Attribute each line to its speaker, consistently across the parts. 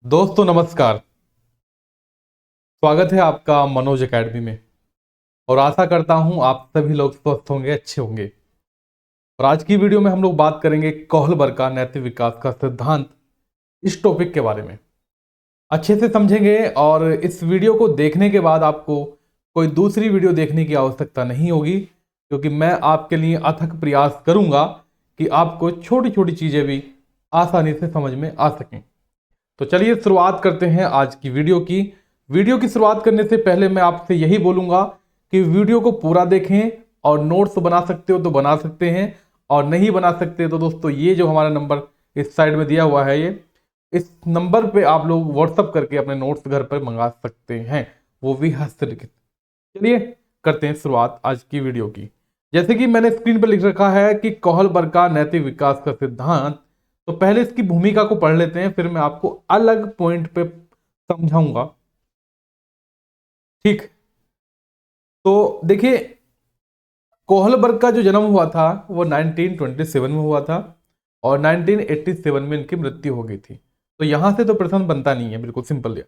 Speaker 1: दोस्तों नमस्कार। स्वागत है आपका मनोज एकेडमी में। और आशा करता हूं आप सभी लोग स्वस्थ होंगे, अच्छे होंगे। और आज की वीडियो में हम लोग बात करेंगे कोहलबर्ग का नैतिक विकास का सिद्धांत, इस टॉपिक के बारे में अच्छे से समझेंगे। और इस वीडियो को देखने के बाद आपको कोई दूसरी वीडियो देखने की आवश्यकता नहीं होगी, क्योंकि मैं आपके लिए अथक प्रयास करूंगा कि आपको छोटी छोटी चीजें भी आसानी से समझ में आ सकें। तो चलिए शुरुआत करते हैं आज की वीडियो की शुरुआत करने से पहले मैं आपसे यही बोलूंगा कि वीडियो को पूरा देखें, और नोट्स बना सकते हो तो बना सकते हैं, और नहीं बना सकते तो दोस्तों ये जो हमारा नंबर इस साइड में दिया हुआ है, ये इस नंबर पे आप लोग व्हाट्सअप करके अपने नोट्स घर पर मंगा सकते हैं, वो भी हस्तलिखित। चलिए करते हैं शुरुआत आज की वीडियो की। जैसे कि मैंने स्क्रीन पर लिख रखा है कि कोहलबर्ग का नैतिक विकास का सिद्धांत। तो पहले इसकी भूमिका को पढ़ लेते हैं, फिर मैं आपको अलग पॉइंट पे समझाऊंगा। ठीक। तो देखिए, कोहलबर्ग का जो जन्म हुआ था वो 1927 में हुआ था, और 1987 में इनकी मृत्यु हो गई थी। तो यहां से तो प्रश्न बनता नहीं है, बिल्कुल सिंपल है।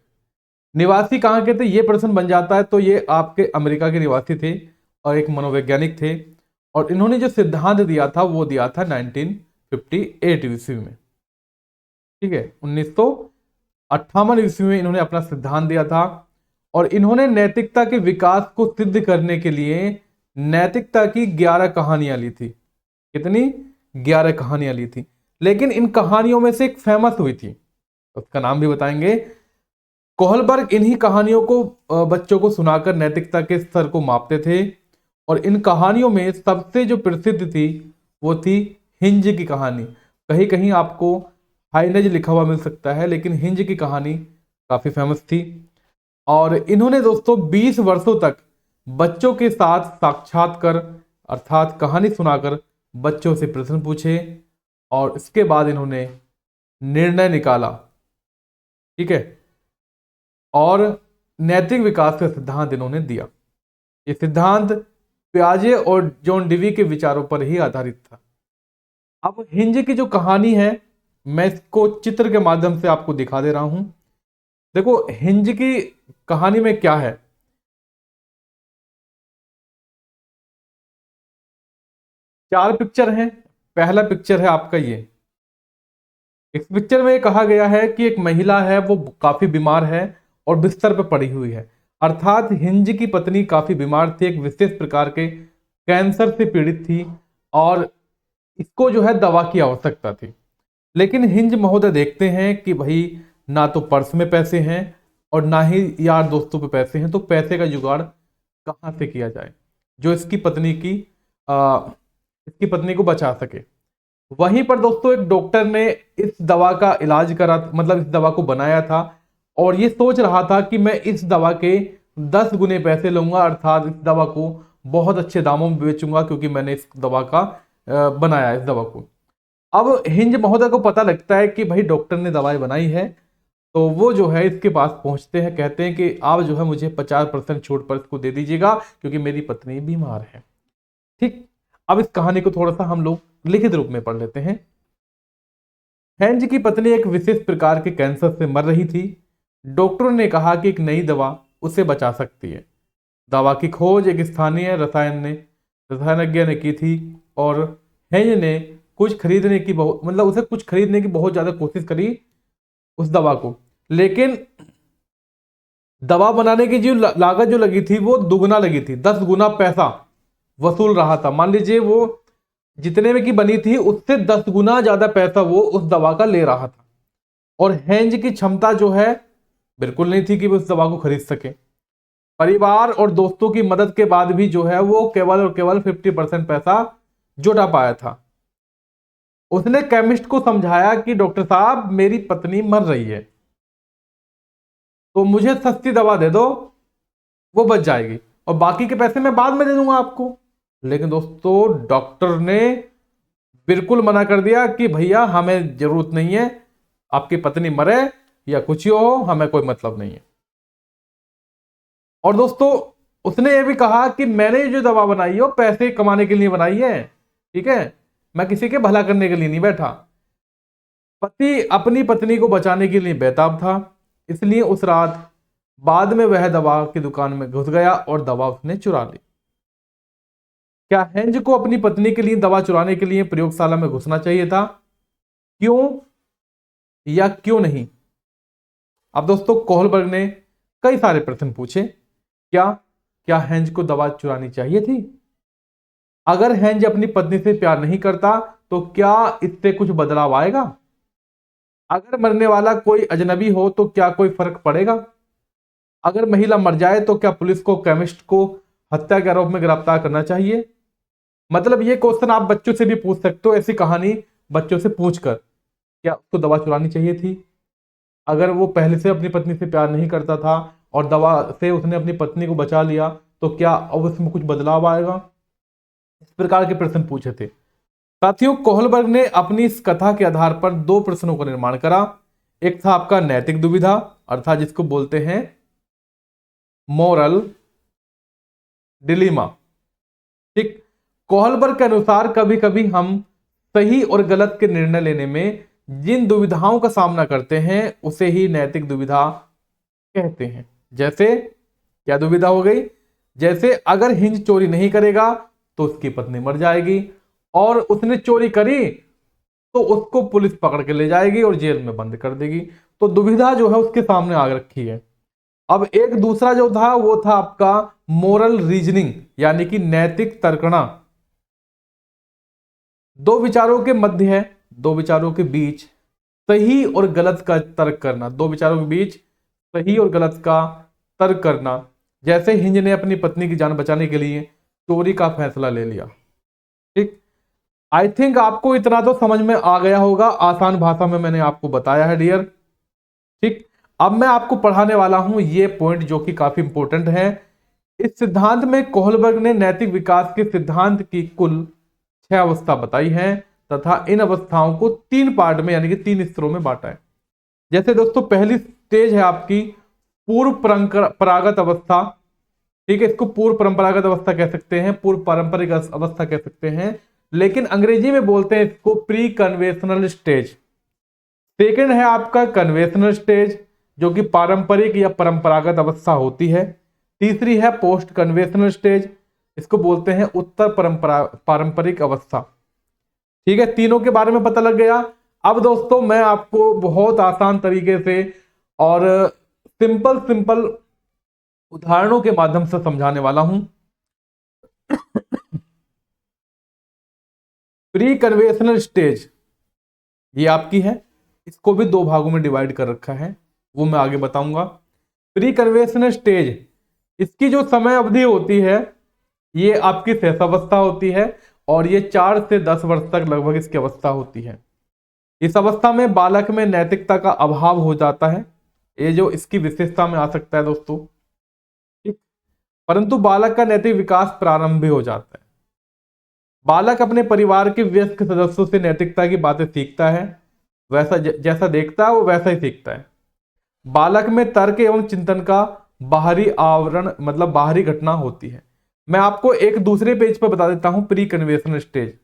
Speaker 1: निवासी कहाँ के थे ये प्रश्न बन जाता है। तो ये आपके अमेरिका के निवासी थे और एक मनोवैज्ञानिक थे। और इन्होंने जो सिद्धांत दिया था वो दिया था 1958 ईस्वी में। ठीक है, 1958 ईस्वी में इन्होंने अपना सिद्धांत दिया था। और इन्होंने नैतिकता के विकास को सिद्ध करने के लिए नैतिकता की 11 कहानियां ली थी। कितनी? 11 कहानियां ली थी। लेकिन इन कहानियों में से एक फेमस हुई थी, उसका नाम भी बताएंगे। कोहलबर्ग इन्हीं कहानियों को बच्चों को सुनाकर नैतिकता के स्तर को मापते थे। और इन कहानियों में सबसे जो प्रसिद्ध थी वो थी हिंज की कहानी। कहीं कहीं आपको हाइनज लिखा हुआ मिल सकता है, लेकिन हिंज की कहानी काफी फेमस थी। और इन्होंने दोस्तों 20 वर्षों तक बच्चों के साथ साक्षात्कार अर्थात कहानी सुनाकर बच्चों से प्रश्न पूछे, और इसके बाद इन्होंने निर्णय निकाला। ठीक है, और नैतिक विकास का सिद्धांत इन्होंने दिया। ये सिद्धांत प्याजे और जॉन डिवी के विचारों पर ही आधारित था। अब हिंज की जो कहानी है, मैं इसको चित्र के माध्यम से आपको दिखा दे रहा हूं। देखो हिंज की कहानी में क्या है। चार पिक्चर हैं। पहला पिक्चर है आपका ये। इस पिक्चर में कहा गया है कि एक महिला है, वो काफी बीमार है और बिस्तर पर पड़ी हुई है। अर्थात हिंज की पत्नी काफी बीमार थी, एक विशेष प्रकार के कैंसर से पीड़ित थी, और इसको जो है दवा की आवश्यकता थी। लेकिन हिंज महोदय देखते हैं कि भाई ना तो पर्स में पैसे हैं और ना ही यार दोस्तों पे पैसे हैं, तो पैसे का जुगाड़ कहाँ से किया जाए जो इसकी पत्नी को बचा सके। वहीं पर दोस्तों एक डॉक्टर ने इस दवा का इलाज करा, मतलब इस दवा को बनाया था, और ये सोच रहा था कि मैं इस दवा के 10 गुने पैसे लूंगा, अर्थात इस दवा को बहुत अच्छे दामों में बेचूंगा, क्योंकि मैंने इस दवा का बनाया इस दवा को। अब हिंज महोदय को पता लगता है कि भाई डॉक्टर ने दवाई बनाई है, तो वो जो है इसके पास पहुंचते हैं, कहते हैं कि आप जो है मुझे 50% छूट पर इसको दे दीजिएगा, क्योंकि मेरी पत्नी बीमार है। ठीक। अब इस कहानी को थोड़ा सा हम लोग लिखित रूप में पढ़ लेते हैं। हेंज की पत्नी एक विशेष प्रकार के कैंसर से मर रही थी। डॉक्टरों ने कहा कि एक नई दवा उसे बचा सकती है। दवा की खोज एक स्थानीय रसायनज्ञ ने की थी, और हेंज ने उसे कुछ खरीदने की बहुत ज्यादा कोशिश करी उस दवा को। लेकिन दवा बनाने की जो लागत जो लगी थी वो दुगना लगी थी, 10 गुना पैसा वसूल रहा था। मान लीजिए वो जितने में की बनी थी उससे 10 गुना ज्यादा पैसा वो उस दवा का ले रहा था। और हेंज की क्षमता जो है बिल्कुल नहीं थी कि वो उस दवा को खरीद सके। परिवार और दोस्तों की मदद के बाद भी जो है वो केवल और केवल 50% पैसा जुटा पाया था। उसने केमिस्ट को समझाया कि डॉक्टर साहब मेरी पत्नी मर रही है, तो मुझे सस्ती दवा दे दो, वो बच जाएगी, और बाकी के पैसे मैं बाद में दे दूंगा आपको। लेकिन दोस्तों डॉक्टर ने बिल्कुल मना कर दिया कि भैया हमें जरूरत नहीं है, आपकी पत्नी मरे या कुछ ही हो, हमें कोई मतलब नहीं है। और दोस्तों उसने ये भी कहा कि मैंने जो दवा बनाई है वो पैसे कमाने के लिए बनाई है। ठीक है, मैं किसी के भला करने के लिए नहीं बैठा। पति अपनी पत्नी को बचाने के लिए बेताब था, इसलिए उस रात बाद में वह दवा की दुकान में घुस गया और दवा उसने चुरा ली। क्या हेंज को अपनी पत्नी के लिए दवा चुराने के लिए प्रयोगशाला में घुसना चाहिए था? क्यों या क्यों नहीं? अब दोस्तों कोहलबर्ग ने कई सारे प्रश्न पूछे। क्या क्या हेंज को दवा चुरानी चाहिए थी? अगर हेंज अपनी पत्नी से प्यार नहीं करता तो क्या इससे कुछ बदलाव आएगा? अगर मरने वाला कोई अजनबी हो तो क्या कोई फर्क पड़ेगा? अगर महिला मर जाए तो क्या पुलिस को केमिस्ट को हत्या के आरोप में गिरफ्तार करना चाहिए? मतलब ये क्वेश्चन आप बच्चों से भी पूछ सकते हो, ऐसी कहानी बच्चों से पूछकर। क्या उसको दवा चुरानी चाहिए थी? अगर वो पहले से अपनी पत्नी से प्यार नहीं करता था और दवा से उसने अपनी पत्नी को बचा लिया तो क्या अब उसमें कुछ बदलाव आएगा? इस प्रकार के प्रश्न पूछे थे साथियों। कोहलबर्ग ने अपनी इस कथा के आधार पर दो प्रश्नों का निर्माण करा। एक था आपका नैतिक दुविधा, अर्थात जिसको बोलते हैं मोरल डिलीमा। ठीक। कोहलबर्ग के अनुसार कभी कभी हम सही और गलत के निर्णय लेने में जिन दुविधाओं का सामना करते हैं उसे ही नैतिक दुविधा कहते हैं। जैसे क्या दुविधा हो गई? जैसे अगर हिंज चोरी नहीं करेगा तो उसकी पत्नी मर जाएगी, और उसने चोरी करी तो उसको पुलिस पकड़ के ले जाएगी और जेल में बंद कर देगी। तो दुविधा जो है उसके सामने आ रखी है। अब एक दूसरा जो था वो था आपका मोरल रीजनिंग, यानी कि नैतिक तर्कना। दो विचारों के मध्य है, दो विचारों के बीच सही और गलत का तर्क करना, दो विचारों के बीच सही और गलत का तर्क करना। जैसे हिंज ने अपनी पत्नी की जान बचाने के लिए चोरी का फैसला ले लिया। ठीक। आई थिंक आपको इतना तो समझ में आ गया होगा, आसान भाषा में मैंने आपको बताया है डियर। ठीक। अब मैं आपको पढ़ाने वाला हूं ये पॉइंट जो कि काफी इंपॉर्टेंट है। इस सिद्धांत में कोहलबर्ग ने नैतिक विकास के सिद्धांत की कुल 6 अवस्था बताई है तथा इन अवस्थाओं को 3 पार्ट में यानी कि 3 स्तरों में बांटा है। जैसे दोस्तों पहली स्टेज है आपकी पूर्व परंपरागत अवस्था। ठीक है, इसको पूर्व परंपरागत अवस्था कह सकते हैं, पूर्व पारंपरिक अवस्था कह सकते हैं, लेकिन अंग्रेजी में बोलते हैं इसको प्री कन्वेंशनल स्टेज। सेकंड है आपका कन्वेंशनल स्टेज जो कि पारंपरिक या परंपरागत अवस्था होती है। तीसरी है पोस्ट कन्वेंशनल स्टेज, इसको बोलते हैं उत्तर पारंपरिक अवस्था। ठीक है, तीनों के बारे में पता लग गया। अब दोस्तों मैं आपको बहुत आसान तरीके से और सिंपल सिंपल उदाहरणों के माध्यम से समझाने वाला हूं। प्री कन्वेंशनल स्टेज ये आपकी है, इसको भी 2 भागों में डिवाइड कर रखा है, वो मैं आगे बताऊंगा। प्री कन्वेंशनल स्टेज इसकी जो समय अवधि होती है ये आपकी शेष अवस्था होती है और ये 4 से 10 वर्ष तक लगभग इसकी अवस्था होती है। इस अवस्था में बालक में नैतिकता का अभाव हो जाता है, ये जो इसकी विशेषता में आ सकता है दोस्तों। ठीक। परंतु बालक का नैतिक विकास प्रारंभ भी हो जाता है। बालक अपने परिवार के वयस्क सदस्यों से नैतिकता की बातें सीखता है, वैसा जैसा देखता है वो वैसा ही सीखता है। बालक में तर्क एवं चिंतन का बाहरी आवरण मतलब बाहरी घटना होती है। मैं आपको एक दूसरे पेज पर बता देता हूं pre conventional stage.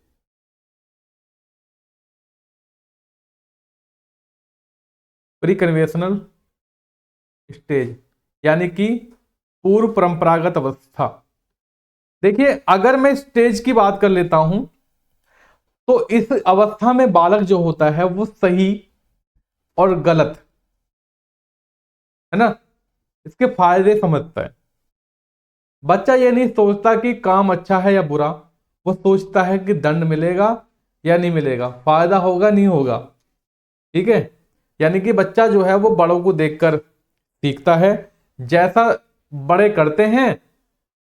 Speaker 1: Pre conventional stage यानी कि पूर्व परंपरागत अवस्था। देखिए अगर मैं स्टेज की बात कर लेता हूं तो इस अवस्था में बालक जो होता है वो सही और गलत है ना, इसके फायदे समझता है। बच्चा ये नहीं सोचता कि काम अच्छा है या बुरा, वो सोचता है कि दंड मिलेगा या नहीं मिलेगा, फायदा होगा नहीं होगा। ठीक है, यानी कि बच्चा जो है वो बड़ों को देखकर सीखता है, जैसा बड़े करते हैं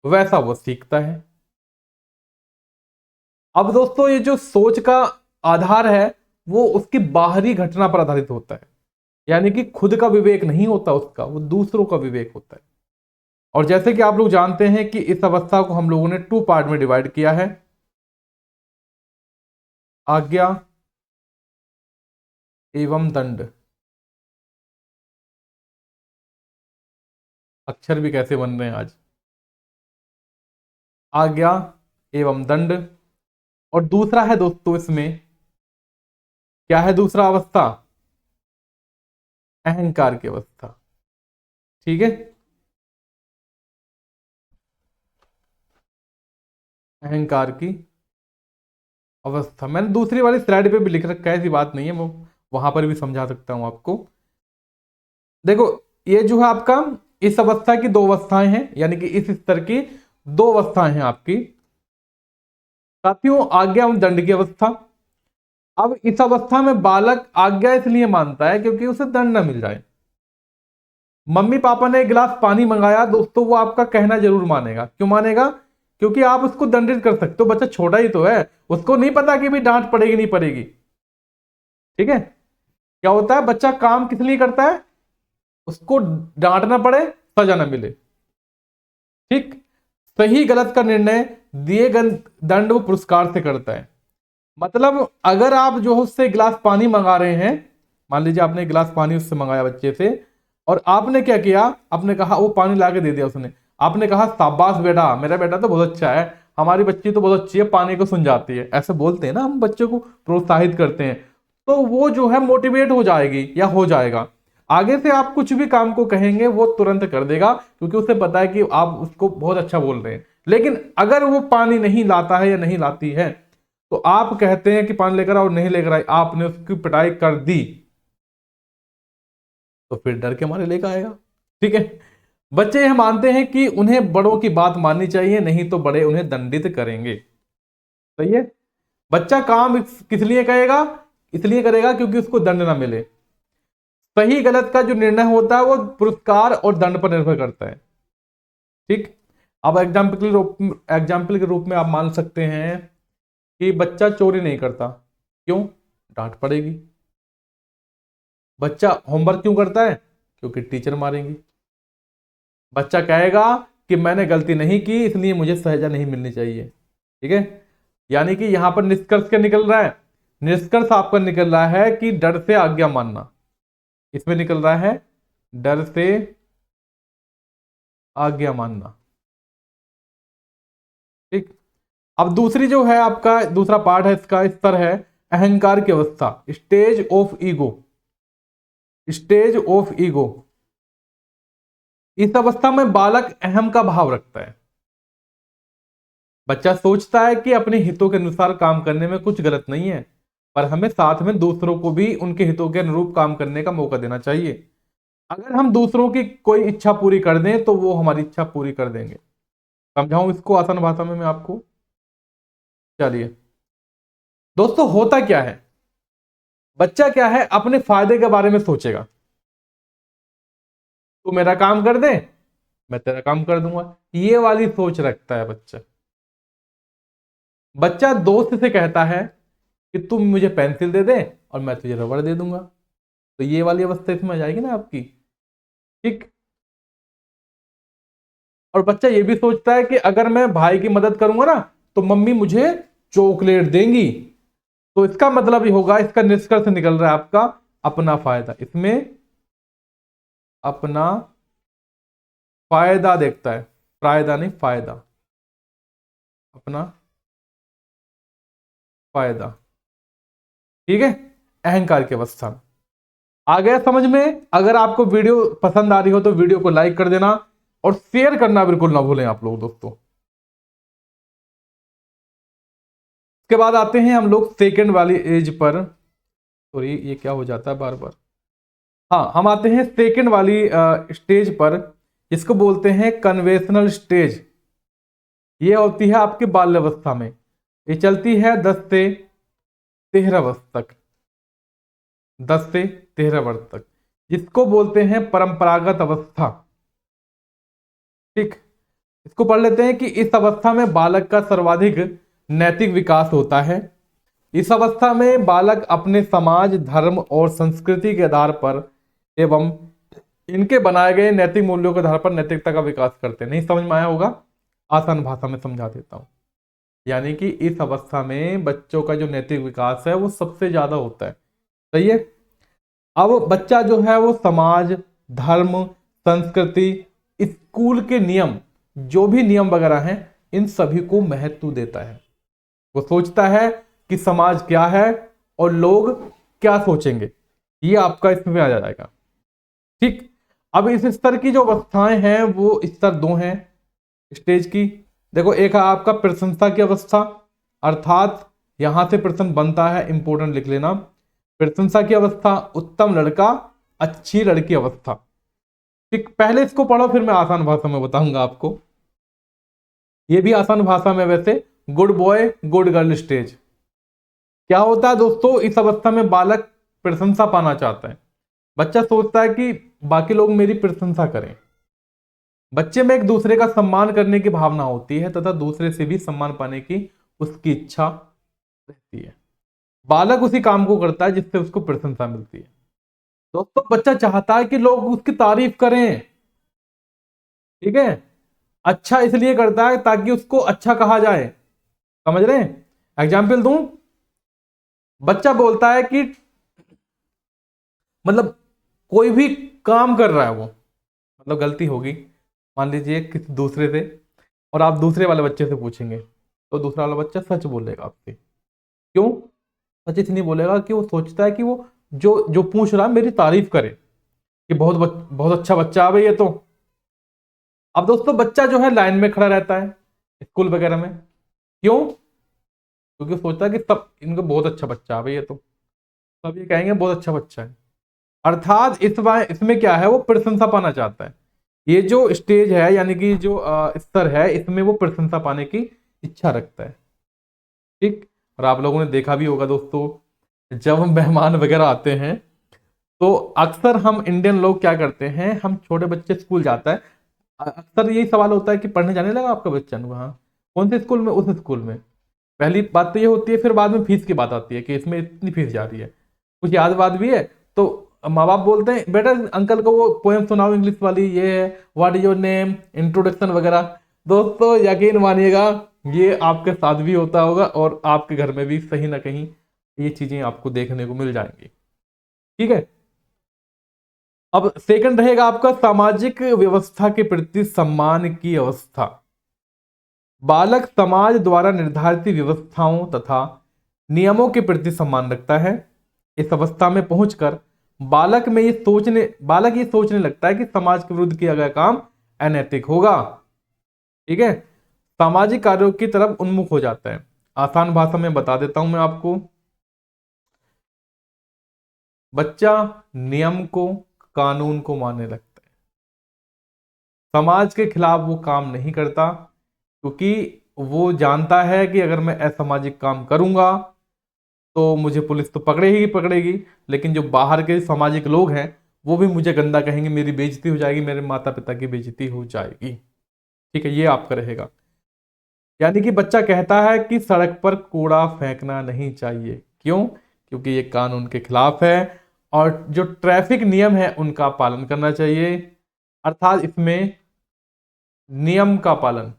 Speaker 1: वैसा वो सीखता है। अब दोस्तों ये जो सोच का आधार है वो उसकी बाहरी घटना पर आधारित होता है, यानी कि खुद का विवेक नहीं होता उसका, वो दूसरों का विवेक होता है। और जैसे कि आप लोग जानते हैं कि इस अवस्था को हम लोगों ने 2 पार्ट में डिवाइड किया है, आज्ञा एवं दंड। अक्षर भी कैसे बन रहे हैं आज। आज्ञा एवं दंड। और दूसरा है दोस्तों इसमें क्या है दूसरा अवस्था? अहंकार की अवस्था। ठीक है, अहंकार की अवस्था। मैंने दूसरी वाली स्लाइड पे भी लिख रखा है, ऐसी बात नहीं है, वो वहां पर भी समझा सकता हूं आपको। देखो, ये जो है आपका, इस अवस्था की दो अवस्थाएं हैं, यानी कि इस स्तर की दो अवस्थाएं हैं आपकी साथियों। आज्ञा एवं दंड की अवस्था। अब इस अवस्था में बालक आज्ञा इसलिए मानता है क्योंकि उसे दंड न मिल जाए। मम्मी पापा ने एक गिलास पानी मंगाया दोस्तों, वो आपका कहना जरूर मानेगा। क्यों मानेगा? क्योंकि आप उसको दंडित कर सकते हो, बच्चा छोटा ही तो है, उसको नहीं पता कि भी डांट पड़ेगी नहीं पड़ेगी। ठीक है, क्या होता है, बच्चा काम किस लिए करता है? उसको डांटना पड़े, सजा ना मिले। ठीक, सही गलत का निर्णय दिए गए दंड वो पुरस्कार से करता है। मतलब अगर आप जो है उससे गिलास पानी मंगा रहे हैं, मान लीजिए आपने गिलास पानी उससे मंगाया बच्चे से, और आपने क्या किया, आपने कहा, वो पानी ला के दे दिया उसने, आपने कहा शाबाश बेटा, मेरा बेटा तो बहुत अच्छा है, हमारी बच्ची तो बहुत अच्छी है, पानी को सुन जाती है, ऐसे बोलते हैं ना हम, बच्चों को प्रोत्साहित करते हैं, तो वो जो है मोटिवेट हो जाएगी या हो जाएगा। आगे से आप कुछ भी काम को कहेंगे वो तुरंत कर देगा, क्योंकि उसे पता है कि आप उसको बहुत अच्छा बोल रहे हैं। लेकिन अगर वो पानी नहीं लाता है या नहीं लाती है, तो आप कहते हैं कि पानी लेकर आओ, नहीं लेकर आई, आपने उसकी पिटाई कर दी, तो फिर डर के मारे लेकर आएगा। ठीक है, बच्चे यह मानते हैं कि उन्हें बड़ों की बात माननी चाहिए, नहीं तो बड़े उन्हें दंडित करेंगे। सही है, बच्चा काम किस लिए करेगा? इसलिए करेगा क्योंकि उसको दंड ना मिले। सही गलत का जो निर्णय होता है वो पुरस्कार और दंड पर निर्भर करता है। ठीक, अब एग्जाम्पल के रूप में आप मान सकते हैं कि बच्चा चोरी नहीं करता, क्यों? डांट पड़ेगी। बच्चा होमवर्क क्यों करता है? क्योंकि टीचर मारेंगी। बच्चा कहेगा कि मैंने गलती नहीं की, इसलिए मुझे सजा नहीं मिलनी चाहिए। ठीक है, यानी कि यहां पर निष्कर्ष क्या निकल रहा है? निष्कर्ष आपका निकल रहा है कि डर से आज्ञा मानना, इसमें निकल रहा है डर से आज्ञा मानना। ठीक, अब दूसरी जो है आपका दूसरा पार्ट है, इसका स्तर है अहंकार की अवस्था, stage of ego. Stage of ego, इस अवस्था में बालक अहम का भाव रखता है। बच्चा सोचता है कि अपने हितों के अनुसार काम करने में कुछ गलत नहीं है, पर हमें साथ में दूसरों को भी उनके हितों के अनुरूप काम करने का मौका देना चाहिए। अगर हम दूसरों की कोई इच्छा पूरी कर दें तो वो हमारी इच्छा पूरी कर देंगे। समझाऊं इसको आसान भाषा में मैं आपको? चलिए दोस्तों, होता क्या है, बच्चा क्या है, अपने फायदे के बारे में सोचेगा। तू मेरा काम कर दे, मैं तेरा काम कर दूंगा, ये वाली सोच रखता है बच्चा। बच्चा दोस्त से कहता है कि तुम मुझे पेंसिल दे दे और मैं तुझे रबड़ दे दूंगा, तो ये वाली अवस्था इसमें आ जाएगी ना आपकी। ठीक, और बच्चा ये भी सोचता है कि अगर मैं भाई की मदद करूंगा ना तो मम्मी मुझे चॉकलेट देंगी, तो इसका मतलब ही होगा, इसका निष्कर्ष निकल रहा है आपका अपना फायदा। इसमें अपना फायदा देखता है, फायदा नहीं, फायदा, अपना फायदा। ठीक है, अहंकार की अवस्था में आ गया समझ में। अगर आपको वीडियो पसंद आ रही हो तो वीडियो को लाइक कर देना और शेयर करना बिल्कुल ना भूलें आप लोग दोस्तों। उसके बाद आते हैं हम लोग सेकंड वाली एज पर। सॉरी, ये क्या हो जाता है बार बार। हाँ, हम आते हैं सेकंड वाली स्टेज पर, जिसको बोलते हैं कन्वेंशनल स्टेज। ये होती है आपकी बाल्यावस्था में, ये चलती है 10 से 13 वर्ष तक, 10 से 13 वर्ष तक, जिसको बोलते हैं परंपरागत अवस्था। ठीक, इसको पढ़ लेते हैं कि इस अवस्था में बालक का सर्वाधिक नैतिक विकास होता है। इस अवस्था में बालक अपने समाज, धर्म और संस्कृति के आधार पर एवं इनके बनाए गए नैतिक मूल्यों के आधार पर नैतिकता का विकास करते हैं। नहीं समझ में आया होगा, आसान भाषा में समझा देता हूं। यानी कि इस अवस्था में बच्चों का जो नैतिक विकास है वो सबसे ज्यादा होता है। सही है, अब बच्चा जो है वो समाज, धर्म, संस्कृति, स्कूल के नियम, जो भी नियम वगैरह हैं, इन सभी को महत्व देता है। वो सोचता है कि समाज क्या है और लोग क्या सोचेंगे, ये आपका इसमें आ जाएगा। ठीक, अब इस स्तर की जो अवस्थाएं हैं वो स्तर 2 हैं स्टेज की। देखो, एक है आपका प्रशंसा की अवस्था, अर्थात यहां से प्रश्न बनता है, इंपोर्टेंट लिख लेना। प्रशंसा की अवस्था, उत्तम लड़का, अच्छी लड़की अवस्था। ठीक, पहले इसको पढ़ो, फिर मैं आसान भाषा में बताऊंगा आपको। ये भी आसान भाषा में वैसे, good boy good girl stage. क्या होता है दोस्तों, इस अवस्था में बालक प्रशंसा पाना चाहता है। बच्चा सोचता है कि बाकी लोग मेरी प्रशंसा करें। बच्चे में एक दूसरे का सम्मान करने की भावना होती है तथा दूसरे से भी सम्मान पाने की उसकी इच्छा रहती है। बालक उसी काम को करता है जिससे उसको प्रशंसा मिलती है। दोस्तों, बच्चा चाहता है कि लोग उसकी तारीफ करें। ठीक है, अच्छा इसलिए करता है ताकि उसको अच्छा कहा जाए। समझ रहे हैं? एग्जाम्पल दूं, बच्चा बोलता है कि मतलब कोई भी काम कर रहा है वो, मतलब गलती होगी मान लीजिए किसी दूसरे से, और आप दूसरे वाले बच्चे से पूछेंगे तो दूसरा वाला बच्चा सच बोलेगा आपसे। क्यों सच इसलिए बोलेगा कि वो सोचता है कि वो जो जो पूछ रहा है मेरी तारीफ करे कि बहुत अच्छा बच्चा है भाई ये तो। अब दोस्तों, बच्चा जो है लाइन में खड़ा रहता है स्कूल वगैरह में। क्यों? क्योंकि वो सोचता है कि सब इनको बहुत अच्छा बच्चा है भाई ये तो, सब ये कहेंगे बहुत अच्छा बच्चा है। अर्थात इसमें क्या है, वो प्रशंसा पाना चाहता है। ये जो स्टेज है यानी कि जो स्तर है, इसमें वो प्रशंसा पाने की इच्छा रखता है। ठीक, और आप लोगों ने देखा भी होगा दोस्तों, जब हम मेहमान वगैरह आते हैं तो अक्सर हम इंडियन लोग क्या करते हैं, हम छोटे बच्चे स्कूल जाता है, अक्सर यही सवाल होता है कि पढ़ने जाने लगा आपका बच्चा? हाँ। कौन से स्कूल में? उस स्कूल में। पहली बात तो ये होती है, फिर बाद में फीस की बात आती है कि इसमें इतनी फीस जा रही है। कुछ याद बात भी है तो माँ बाप बोलते हैं बेटा अंकल को वो पोएम सुनाओ इंग्लिश वाली, ये है what is your name, introduction वगैरह। दोस्तों यकीन मानिएगा, ये आपके साथ भी होता होगा और आपके घर में भी कहीं ना कहीं ये चीजें आपको देखने को मिल जाएंगी। ठीक है, अब सेकंड रहेगा आपका सामाजिक व्यवस्था के प्रति सम्मान की अवस्था। बालक समाज द्वारा निर्धारित व्यवस्थाओं तथा नियमों के प्रति सम्मान रखता है। इस अवस्था में पहुंचकर बालक ये सोचने लगता है कि समाज के विरुद्ध किया गया काम अनैतिक होगा। ठीक है, सामाजिक कार्यों की तरफ उन्मुख हो जाता है। आसान भाषा में बता देता हूं मैं आपको, बच्चा नियम को, कानून को मानने लगता है। समाज के खिलाफ वो काम नहीं करता, क्योंकि वो जानता है कि अगर मैं असामाजिक काम करूंगा तो मुझे पुलिस तो पकड़ेगी ही पकड़ेगी, लेकिन जो बाहर के सामाजिक लोग हैं वो भी मुझे गंदा कहेंगे, मेरी बेइज्जती हो जाएगी, मेरे माता पिता की बेइज्जती हो जाएगी। ठीक है, ये आपका रहेगा। यानी कि बच्चा कहता है कि सड़क पर कूड़ा फेंकना नहीं चाहिए। क्यों? क्योंकि ये कानून के खिलाफ है और जो ट्रैफिक नियम है उनका पालन करना चाहिए। अर्थात इसमें नियम का पालन।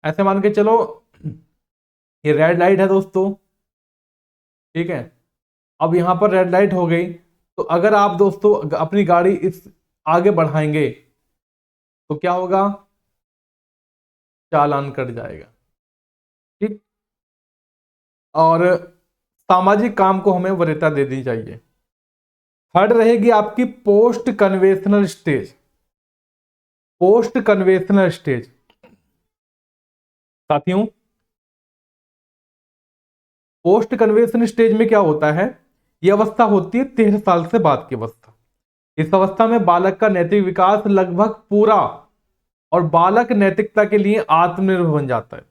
Speaker 1: ऐसे मान के चलो, ये रेड लाइट है दोस्तों। ठीक है, अब यहां पर रेड लाइट हो गई, तो अगर आप दोस्तों अपनी गाड़ी इस आगे बढ़ाएंगे तो क्या होगा? चालान कट जाएगा। ठीक, और सामाजिक काम को हमें वरीयता दे दी चाहिए। थर्ड रहेगी आपकी post conventional stage. Post conventional stage साथियों, पोस्ट कन्वेंशनल स्टेज में क्या होता है, यह अवस्था होती है 13 साल से बाद की अवस्था। इस अवस्था में बालक का नैतिक विकास लगभग पूरा और बालक नैतिकता के लिए आत्मनिर्भर बन जाता है।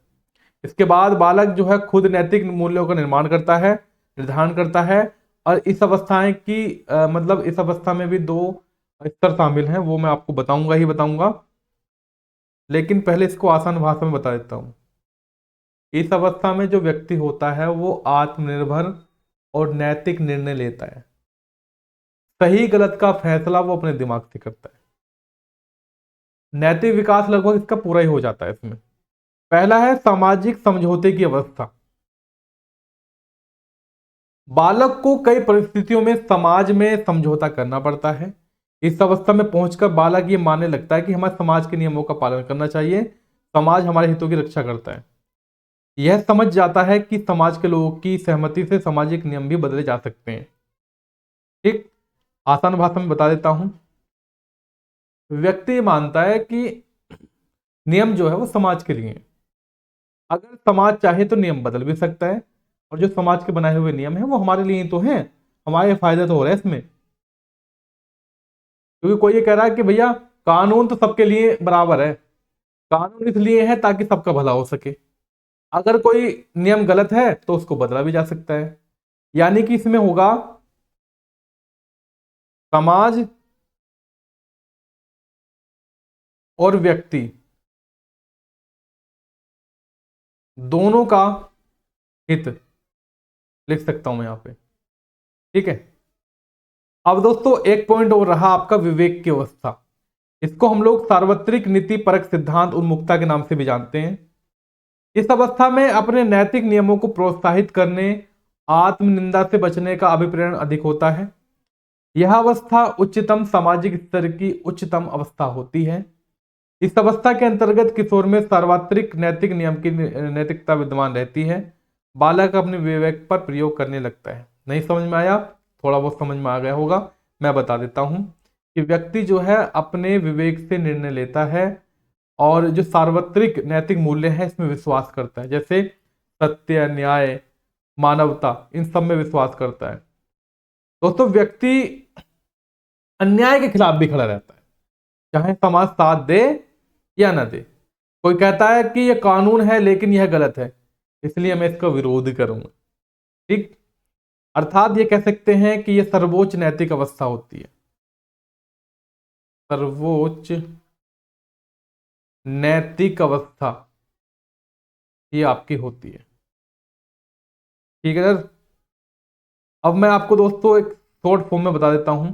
Speaker 1: इसके बाद बालक जो है खुद नैतिक मूल्यों का निर्माण करता है, निर्धारण करता है। और इस अवस्थाएं की मतलब इस अवस्था में भी 2 स्तर शामिल हैं, वो मैं आपको बताऊंगा ही बताऊंगा, लेकिन पहले इसको आसान भाषा में बता देता हूं। इस अवस्था में जो व्यक्ति होता है वो आत्मनिर्भर और नैतिक निर्णय लेता है। सही गलत का फैसला वो अपने दिमाग से करता है। नैतिक विकास लगभग इसका पूरा ही हो जाता है इसमें। पहला है सामाजिक समझौते की अवस्था। बालक को कई परिस्थितियों में समाज में समझौता करना पड़ता है। इस अवस्था में पहुंचकर बालक ये मानने लगता है कि हमारे समाज के नियमों का पालन करना चाहिए, समाज हमारे हितों की रक्षा करता है। यह समझ जाता है कि समाज के लोगों की सहमति से सामाजिक नियम भी बदले जा सकते हैं। ठीक, आसान भाषा में बता देता हूं। व्यक्ति मानता है कि नियम जो है वो समाज के लिए है। अगर समाज चाहे तो नियम बदल भी सकता है, और जो समाज के बनाए हुए नियम है वो हमारे लिए ही तो हैं, हमारे फायदा तो हो रहा है इसमें। क्योंकि कोई ये कह रहा है कि भैया कानून तो सबके लिए बराबर है, कानून इसलिए है ताकि सबका भला हो सके। अगर कोई नियम गलत है तो उसको बदला भी जा सकता है। यानी कि इसमें होगा समाज और व्यक्ति दोनों का हित, लिख सकता हूं मैं यहां पे। ठीक है, अब दोस्तों एक पॉइंट और रहा आपका विवेक की अवस्था। इसको हम लोग सार्वत्रिक नीति परक सिद्धांत उन्मुक्ता के नाम से भी जानते हैं। इस अवस्था में अपने नैतिक नियमों को प्रोत्साहित करने, आत्मनिंदा से बचने का अभिप्रेरण अधिक होता है। यह अवस्था उच्चतम सामाजिक स्तर की उच्चतम अवस्था होती है। इस अवस्था के अंतर्गत किशोर में सार्वत्रिक नैतिक नियम की नैतिकता विद्यमान रहती है। बालक अपने विवेक पर प्रयोग करने लगता है। नहीं समझ में आया? थोड़ा बहुत समझ में आ गया होगा, मैं बता देता हूं कि व्यक्ति जो है अपने विवेक से निर्णय लेता है और जो सार्वत्रिक नैतिक मूल्य है इसमें विश्वास करता है, जैसे सत्य, न्याय, मानवता, इन सब में विश्वास करता है। दोस्तों व्यक्ति अन्याय के खिलाफ भी खड़ा रहता है, चाहे समाज साथ दे या ना दे। कोई कहता है कि यह कानून है लेकिन यह गलत है, इसलिए मैं इसका विरोध करूंगा। ठीक, अर्थात ये कह सकते हैं कि यह सर्वोच्च नैतिक अवस्था होती है। सर्वोच्च नैतिक अवस्था ये आपकी होती है। ठीक है सर, अब मैं आपको दोस्तों एक शॉर्ट फॉर्म में बता देता हूं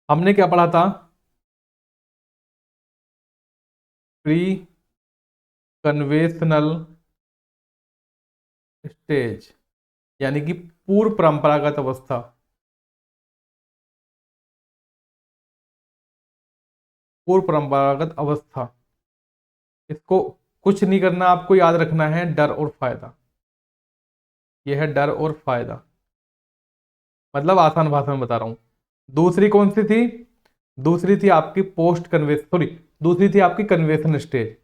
Speaker 1: हमने क्या पढ़ा था। प्री कन्वेशनल स्टेज यानी कि पूर्व परंपरागत अवस्था। पूर्व परंपरागत अवस्था, इसको कुछ नहीं करना, आपको याद रखना है डर और फायदा। यह है डर और फायदा, मतलब आसान भाषा में बता रहा हूं। दूसरी कौन सी थी? दूसरी थी आपकी पोस्ट कन्वेशन, सॉरी दूसरी थी आपकी कन्वेशन स्टेज।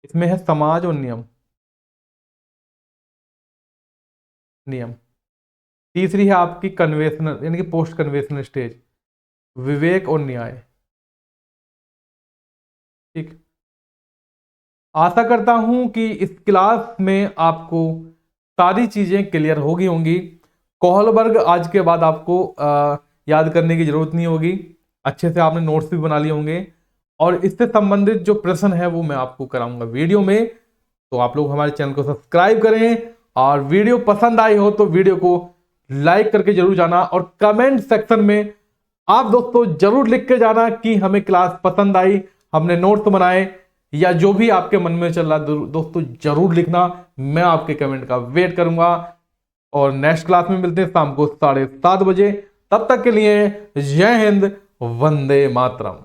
Speaker 1: इसमें है समाज और नियम। नियम। तीसरी है आपकी कन्वेशनल यानी कि पोस्ट कन्वेशनल स्टेज, विवेक और न्याय। ठीक, आशा करता हूं कि इस क्लास में आपको सारी चीजें क्लियर होगी होंगी। कोहलबर्ग आज के बाद आपको याद करने की जरूरत नहीं होगी, अच्छे से आपने नोट्स भी बना लिए होंगे, और इससे संबंधित जो प्रश्न है वो मैं आपको कराऊंगा वीडियो में। तो आप लोग हमारे चैनल को सब्सक्राइब करें, और वीडियो पसंद आई हो तो वीडियो को लाइक करके जरूर जाना, और कमेंट सेक्शन में आप दोस्तों जरूर लिख के जाना कि हमें क्लास पसंद आई, हमने नोट्स बनाए, या जो भी आपके मन में चल रहा दोस्तों जरूर लिखना। मैं आपके कमेंट का वेट करूंगा, और नेक्स्ट क्लास में मिलते हैं शाम को 7:30 बजे। तब तक के लिए जय हिंद, वंदे मातरम।